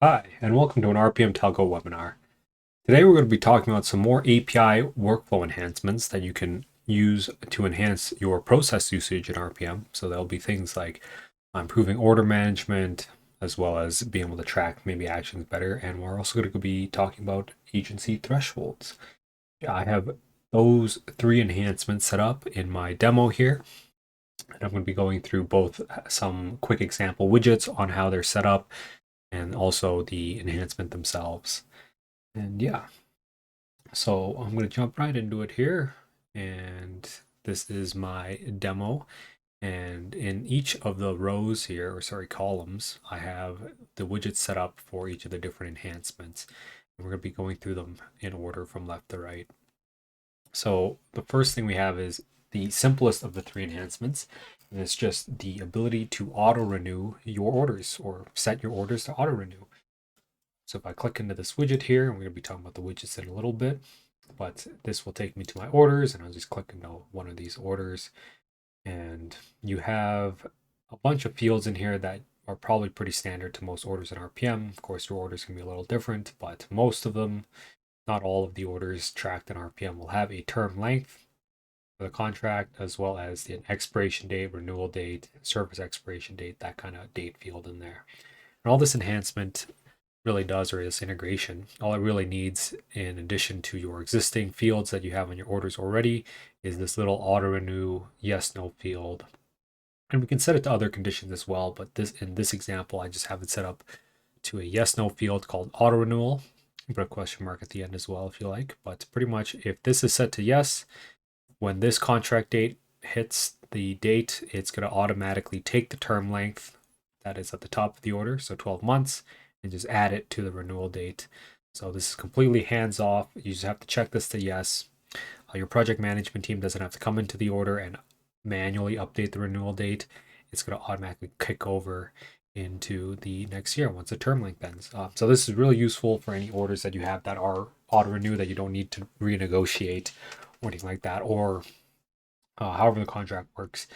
Hi, and welcome to an RPM Telco webinar. Today we're going to be talking about some more API workflow enhancements that you can use to enhance your process usage in RPM. So there'll be things like improving order management, as well as being able to track maybe actions better. And we're also going to be talking about agency thresholds. I have those three enhancements set up in my demo here. And I'm going to be going through both some quick example widgets on how they're set up and also the enhancement themselves. And yeah, so I'm going to jump right into it here. And this is my demo. And in each of the rows here, or sorry, columns, I have the widgets set up for each of the different enhancements. And we're going to be going through them in order from left to right. So the first thing we have is the simplest of the three enhancements. And it's just the ability to auto renew your orders or set your orders to auto renew. So if I click into this widget here, and we're going to be talking about the widgets in a little bit, but this will take me to my orders, and I'll just click into one of these orders. And you have a bunch of fields in here that are probably pretty standard to most orders in RPM. Of course, your orders can be a little different, but most of them, not all of the orders tracked in RPM, will have a term length for the contract, as well as an expiration date, renewal date, service expiration date, that kind of date field in there. And all this enhancement really does, or this integration, all it really needs in addition to your existing fields that you have in your orders already is this little auto renew yes no field. And we can set it to other conditions as well, but in this example I just have it set up to a yes no field called auto renewal. Put a question mark at the end as well if you like, but pretty much if this is set to yes, when this contract date hits the date, it's going to automatically take the term length that is at the top of the order, so 12 months, and just add it to the renewal date. So this is completely hands off. You just have to check this to yes. Your project management team doesn't have to come into the order and manually update the renewal date. It's going to automatically kick over into the next year once the term length ends. So this is really useful for any orders that you have that are auto renew that you don't need to renegotiate or anything like that, or however the contract works.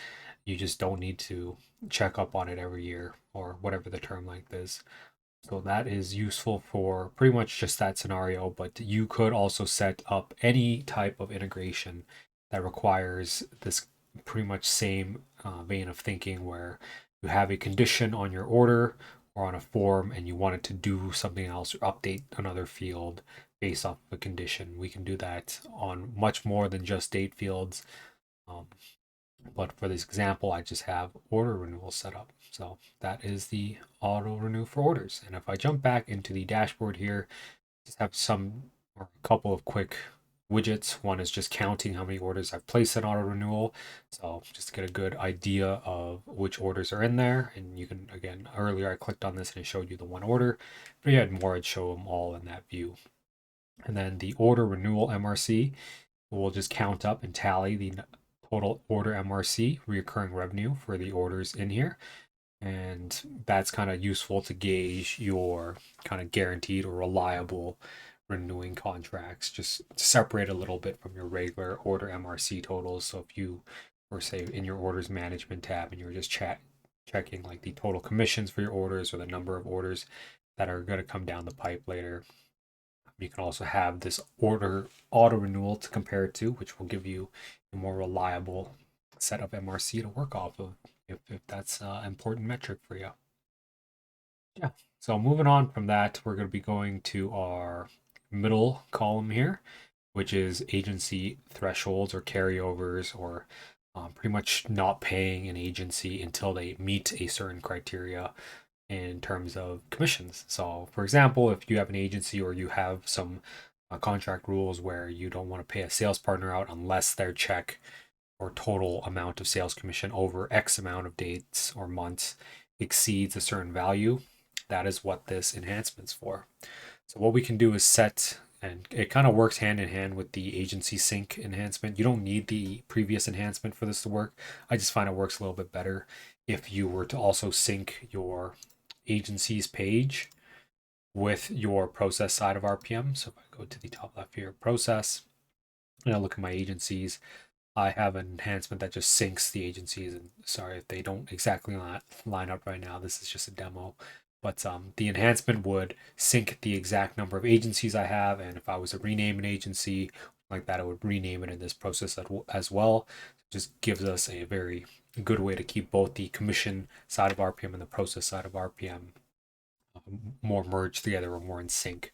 You just don't need to check up on it every year or whatever the term length is. So that is useful for pretty much just that scenario, but you could also set up any type of integration that requires this pretty much same vein of thinking where you have a condition on your order or on a form and you want it to do something else or update another field based off of a condition. We can do that on much more than just date fields. Um, but for this example, I just have order renewal set up. So that is the auto renew for orders. And if I jump back into the dashboard here, just have some or a couple of quick widgets. One is just counting how many orders I've placed in auto renewal. So just to get a good idea of which orders are in there. And you can, again, earlier I clicked on this and it showed you the one order. If you had more, I'd show them all in that view. And then the order renewal MRC will just count up and tally the total order MRC, recurring revenue for the orders in here. And that's kind of useful to gauge your kind of guaranteed or reliable renewing contracts. Just separate a little bit from your regular order MRC totals. So if you were, say, in your orders management tab and you were just checking like the total commissions for your orders or the number of orders that are going to come down the pipe later, you can also have this order auto renewal to compare it to, which will give you a more reliable set of MRC to work off of if that's an important metric for you. Yeah. So moving on from that, we're going to be going to our middle column here, which is agency thresholds or carryovers, or pretty much not paying an agency until they meet a certain criteria in terms of commissions. So, for example, if you have an agency or you have some contract rules where you don't want to pay a sales partner out unless their check or total amount of sales commission over X amount of dates or months exceeds a certain value, that is what this enhancement's for. So, what we can do is set, and it kind of works hand in hand with the agency sync enhancement. You don't need the previous enhancement for this to work. I just find it works a little bit better if you were to also sync your agencies page with your process side of RPM. So if I go to the top left here, process, and I look at my agencies, I have an enhancement that just syncs the agencies. And sorry if they don't exactly line up right now. This is just a demo. But the enhancement would sync the exact number of agencies I have, and if I was to rename an agency like that, it would rename it in this process as well. It just gives us a very good way to keep both the commission side of RPM and the process side of RPM more merged together or more in sync.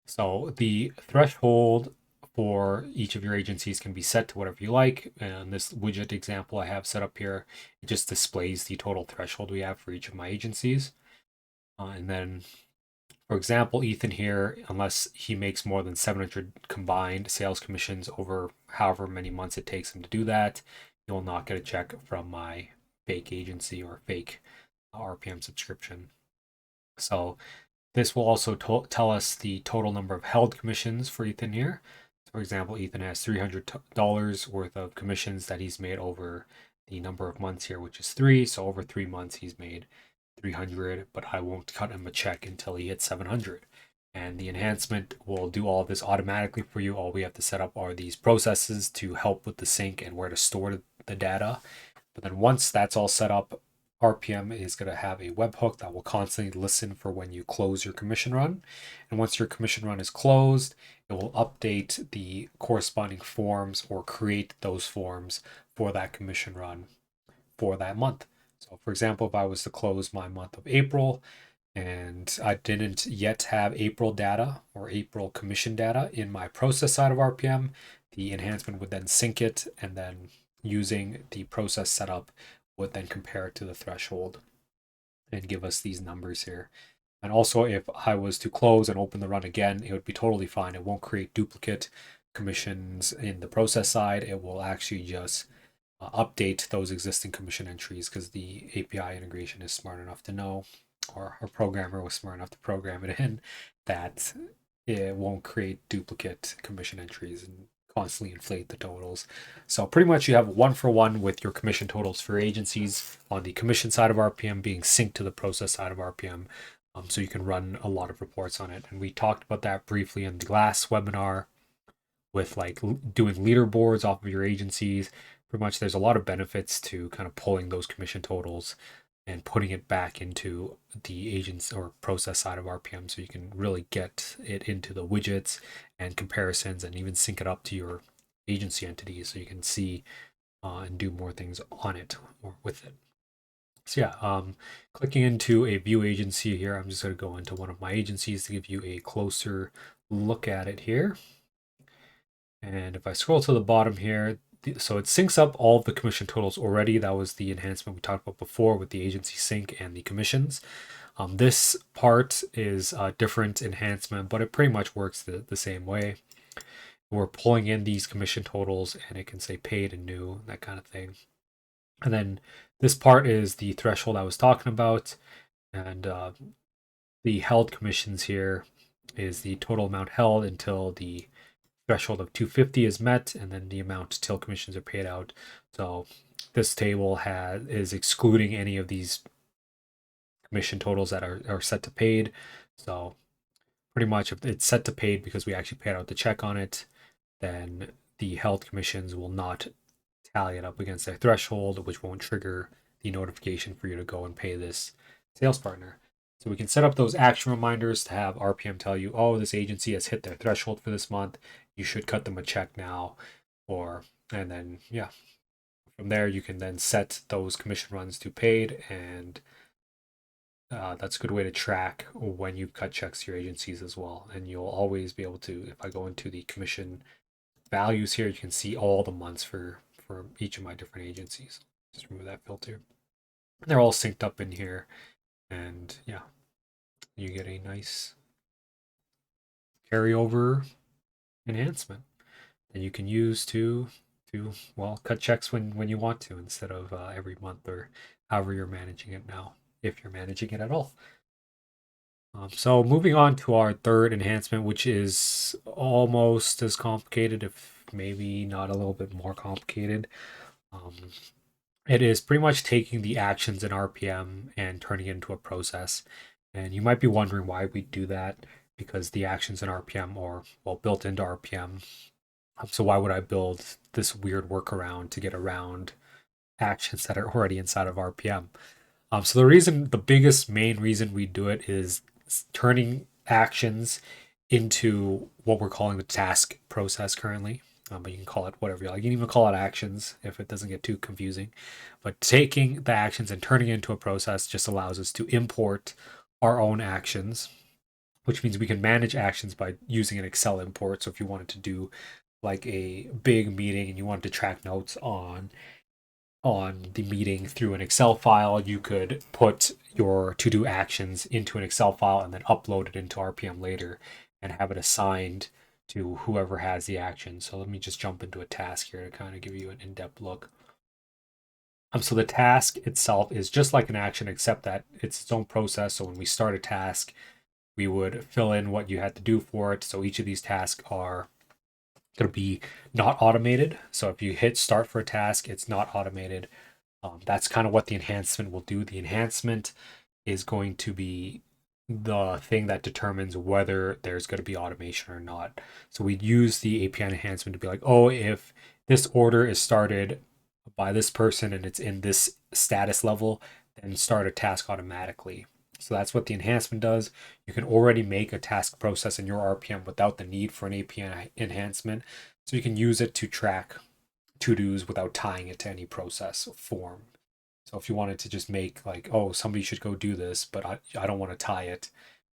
So the threshold for each of your agencies can be set to whatever you like. And this widget example I have set up here, it just displays the total threshold we have for each of my agencies. And then, for example, Ethan here, unless he makes more than 700 combined sales commissions over however many months it takes him to do that, he will not get a check from my fake agency or fake RPM subscription. So this will also tell us the total number of held commissions for Ethan here. So for example, Ethan has $300 worth of commissions that he's made over the number of months here, which is 3. So over 3 months, he's made 300, but I won't cut him a check until he hits 700. And the enhancement will do all of this automatically for you. All we have to set up are these processes to help with the sync and where to store the data. But then once that's all set up, RPM is going to have a webhook that will constantly listen for when you close your commission run. And once your commission run is closed, it will update the corresponding forms or create those forms for that commission run for that month. So, for example, if I was to close my month of April and I didn't yet have April data or April commission data in my process side of RPM, the enhancement would then sync it, and then using the process setup would then compare it to the threshold and give us these numbers here. And also, if I was to close and open the run again, it would be totally fine. It won't create duplicate commissions in the process side. It will actually just update those existing commission entries because the API integration is smart enough to know, or our programmer was smart enough to program it in, that it won't create duplicate commission entries and constantly inflate the totals. So pretty much you have 1-for-1 with your commission totals for agencies on the commission side of RPM being synced to the process side of RPM. So you can run a lot of reports on it. And we talked about that briefly in the last webinar with like doing leaderboards off of your agencies. Pretty much there's a lot of benefits to kind of pulling those commission totals and putting it back into the agents or process side of RPM so you can really get it into the widgets and comparisons and even sync it up to your agency entities so you can see and do more things on it or with it. So yeah, clicking into a view agency here, I'm just going to go into one of my agencies to give you a closer look at it here. And if I scroll to the bottom here, so it syncs up all of the commission totals already. That was the enhancement we talked about before with the agency sync and the commissions. This part is a different enhancement, but it pretty much works the same way. We're pulling in these commission totals and it can say paid and new, that kind of thing. And then this part is the threshold I was talking about. And the held commissions here is the total amount held until the threshold of 250 is met, and then the amount till commissions are paid out. So this table is excluding any of these commission totals that are set to paid. So pretty much if it's set to paid because we actually paid out the check on it, then the held commissions will not tally it up against their threshold, which won't trigger the notification for you to go and pay this sales partner. So we can set up those action reminders to have RPM tell you, oh, this agency has hit their threshold for this month. You should cut them a check now. And then, yeah, from there, you can then set those commission runs to paid. And that's a good way to track when you cut checks to your agencies as well. And you'll always be able to, if I go into the commission values here, you can see all the months for each of my different agencies. Just remove that filter. They're all synced up in here. And yeah, you get a nice carryover enhancement that you can use to well cut checks when you want to instead of every month or however you're managing it now, if you're managing it at all. So moving on to our third enhancement, which is almost as complicated, if maybe not a little bit more complicated. It is pretty much taking the actions in RPM and turning it into a process. And you might be wondering why we do that, because the actions in RPM are, well, built into RPM. So why would I build this weird workaround to get around actions that are already inside of RPM? So the biggest main reason we do it is turning actions into what we're calling the task process currently. But you can call it whatever you like. You can even call it actions if it doesn't get too confusing. But taking the actions and turning it into a process just allows us to import our own actions, which means we can manage actions by using an Excel import. So if you wanted to do like a big meeting and you wanted to track notes on the meeting through an Excel file, you could put your to-do actions into an Excel file and then upload it into RPM later and have it assigned to whoever has the action. So let me just jump into a task here to kind of give you an in-depth look. So the task itself is just like an action, except that it's its own process. So when we start a task, we would fill in what you had to do for it. So each of these tasks are going to be not automated. So if you hit start for a task, it's not automated. That's kind of what the enhancement will do. The enhancement is going to be the thing that determines whether there's going to be automation or not. So we use the API enhancement to be like, oh, if this order is started by this person and it's in this status level, then start a task automatically. So that's what the enhancement does. You can already make a task process in your RPM without the need for an API enhancement. So you can use it to track to-dos without tying it to any process form. So if you wanted to just make like, oh, somebody should go do this, but I don't want to tie it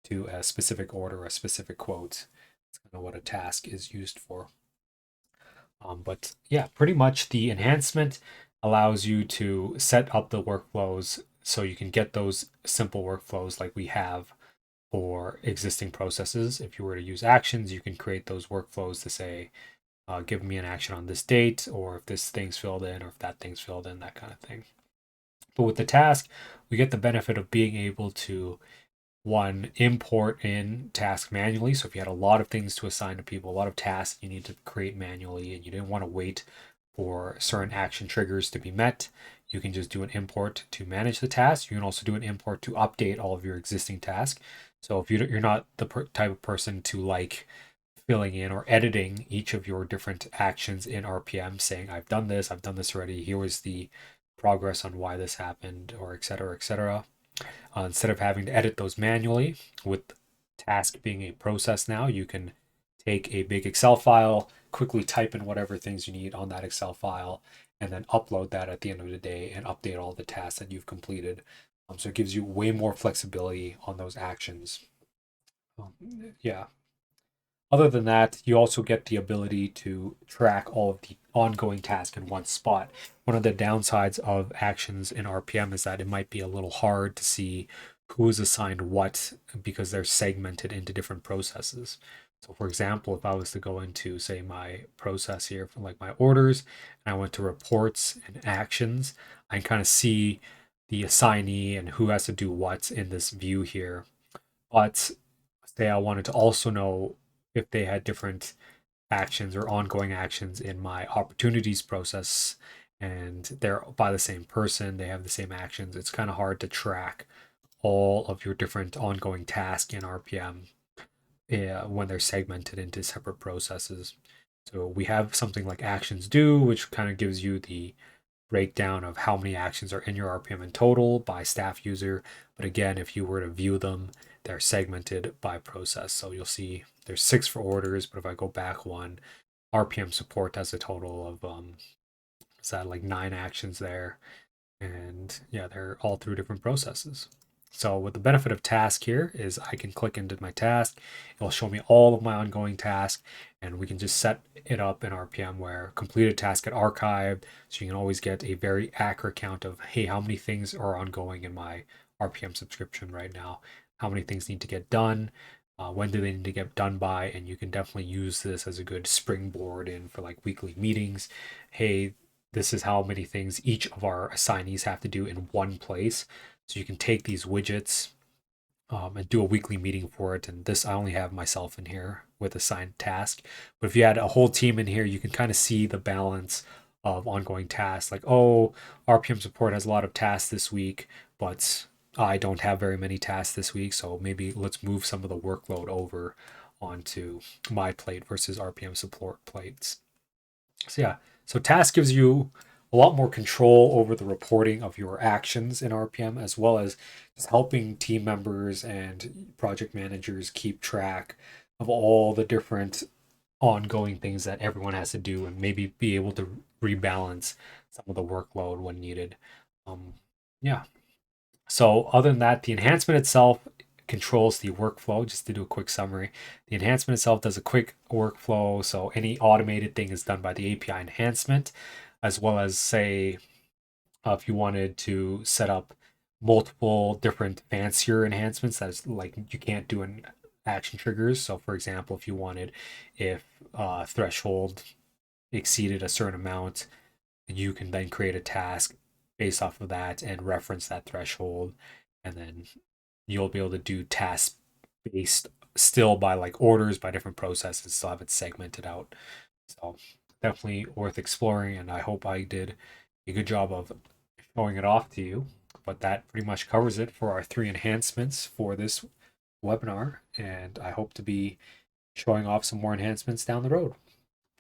to a specific order or a specific quote. That's kind of what a task is used for. But yeah, pretty much the enhancement allows you to set up the workflows so you can get those simple workflows like we have for existing processes. If you were to use actions, you can create those workflows to say, give me an action on this date, or if this thing's filled in, or if that thing's filled in, that kind of thing. But with the task, we get the benefit of being able to one, import in task manually. So if you had a lot of things to assign to people, a lot of tasks you need to create manually, and you didn't want to wait for certain action triggers to be met, you can just do an import to manage the task. You can also do an import to update all of your existing tasks. So if you're not the type of person to like filling in or editing each of your different actions in RPM, saying, I've done this already, here was the progress on why this happened, or et cetera, et cetera. Instead of having to edit those manually, with task being a process now, you can take a big Excel file, quickly type in whatever things you need on that Excel file, and then upload that at the end of the day and update all the tasks that you've completed. So it gives you way more flexibility on those actions. Yeah. Other than that, you also get the ability to track all of the ongoing tasks in one spot. One of the downsides of actions in RPM is that it might be a little hard to see who is assigned what because they're segmented into different processes. So, for example, if I was to go into, say, my process here for like my orders, and I went to reports and actions, I can kind of see the assignee and who has to do what in this view here. But say I wanted to also know if they had different actions or ongoing actions in my opportunities process and they're by the same person, they have the same actions. It's kind of hard to track all of your different ongoing tasks in RPM when they're segmented into separate processes. So we have something like actions due, which kind of gives you the breakdown of how many actions are in your RPM in total by staff user. But again, if you were to view them, they're segmented by process. So you'll see there's 6 for orders, but if I go back one, RPM support has a total of is that like 9 actions there. And yeah, they're all through different processes. So with the benefit of task here is I can click into my task. It'll show me all of my ongoing tasks, and we can just set it up in RPM where completed tasks get archived. So you can always get a very accurate count of, hey, how many things are ongoing in my RPM subscription right now? How many things need to get done? When do they need to get done by? And you can definitely use this as a good springboard in for like weekly meetings. Hey, this is how many things each of our assignees have to do in one place. So you can take these widgets and do a weekly meeting for it. And this, I only have myself in here with assigned task. But if you had a whole team in here, you can kind of see the balance of ongoing tasks. Like, oh, RPM support has a lot of tasks this week, but I don't have very many tasks this week. So maybe let's move some of the workload over onto my plate versus RPM support plates. So yeah, so task gives you a lot more control over the reporting of your actions in RPM, as well as just helping team members and project managers keep track of all the different ongoing things that everyone has to do and maybe be able to rebalance some of the workload when needed. Um, yeah. So other than that, the enhancement itself controls the workflow. Just to do a quick summary, the enhancement itself does a quick workflow. So any automated thing is done by the API enhancement, as well as say if you wanted to set up multiple different fancier enhancements that's like you can't do in action triggers. So for example, if you wanted if threshold exceeded a certain amount, you can then create a task based off of that and reference that threshold, and then you'll be able to do tasks based still by like orders by different processes, still have it segmented out. So definitely worth exploring, and I hope I did a good job of showing it off to you. But that pretty much covers it for our 3 enhancements for this webinar, and I hope to be showing off some more enhancements down the road.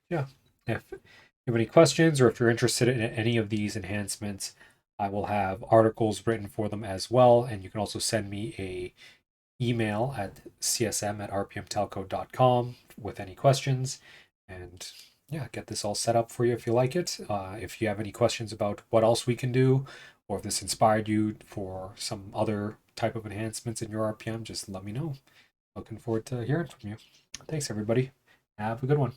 Yeah. If you have any questions or if you're interested in any of these enhancements, I will have articles written for them as well. And you can also send me a email at csm@rpmtelco.com with any questions. And yeah, get this all set up for you if you like it. If you have any questions about what else we can do, or if this inspired you for some other type of enhancements in your RPM, just let me know. Looking forward to hearing from you. Thanks, everybody. Have a good one.